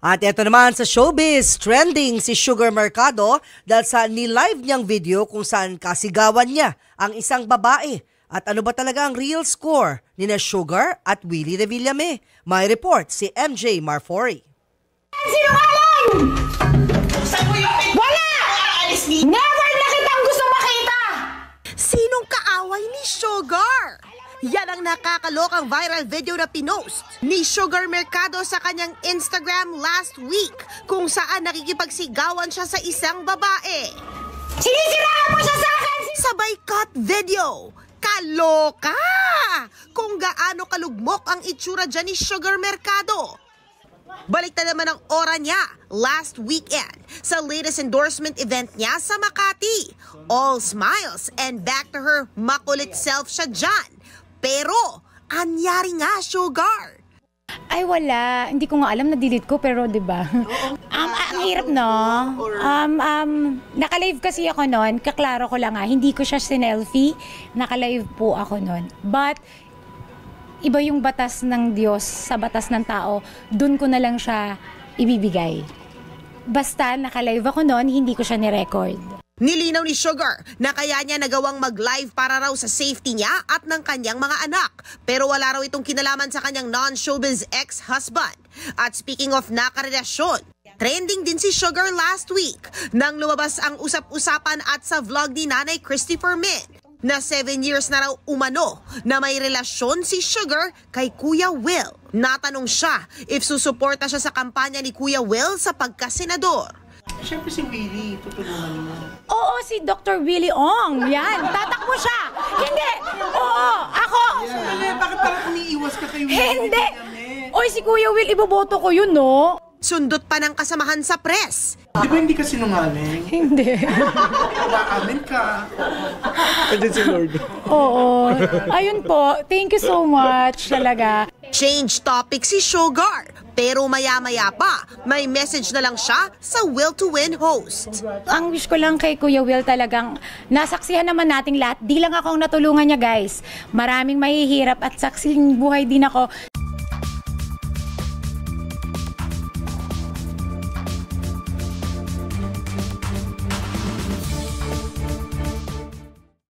At ito naman sa showbiz, trending si Sugar Mercado dahil sa ni-live niyang video kung saan kasigawan niya ang isang babae. At ano ba talaga ang real score ni na Sugar at Willie de Villame? May report si MJ Marfori. Sinungaling! Wala! Never na kitang gusto makita! Sinong kaaway ni Sugar? Yan ang nakakalokang viral video na pinost ni Sugar Mercado sa kanyang Instagram last week kung saan nakikipagsigawan siya sa isang babae. Sinisiraan mo siya sa akin! Sabay cut video. Kaloka! Kung gaano kalugmok ang itsura dyan ni Sugar Mercado. Balik na naman ang ora niya last weekend sa latest endorsement event niya sa Makati. All smiles and back to her makulit self siya dyan. Pero, anyari nga, Sugar? Ay, wala. Hindi ko nga alam, na-delete ko, pero diba? Ang hirap, no? Naka-live kasi ako noon. Kaklaro ko lang hindi ko siya sinelfie. Naka-live po ako noon. But, iba yung batas ng Diyos sa batas ng tao. Dun ko na lang siya ibibigay. Basta, naka-live ako noon, hindi ko siya ni-record. Nilinaw ni Sugar na kaya niya nagawang mag-live para raw sa safety niya at ng kanyang mga anak. Pero wala raw itong kinalaman sa kanyang non-showbiz ex-husband. At speaking of nakarelasyon, trending din si Sugar last week nang lumabas ang usap-usapan at sa vlog ni Nanay Christopher Min na 7 years na raw umano na may relasyon si Sugar kay Kuya Will. Natanong siya if susuporta siya sa kampanya ni Kuya Will sa pagkasenador. Siyempre si Willie, tutulungan mo. Oo, si Dr. Willie Ong. Yan, tatakbo siya. Hindi. Oo, ako. Bakit parang umiiwas ka kay Willie? Hindi. Oy, si Kuya Will, iboboto ko yun, no? Sundot pa ng kasamahan sa press. Di ba hindi ka sinungaling? Hindi. Umaamin ka. Pwede si Lord. Oo. Ayun po, thank you so much talaga. Change topic si Sugar. Pero maya-maya pa, may message na lang siya sa Will to Win host. Ang wish ko lang kay Kuya Will talagang nasaksihan naman nating lahat. Di lang ako ang natulungan niya, guys. Maraming mahihirap at saksing buhay din ako.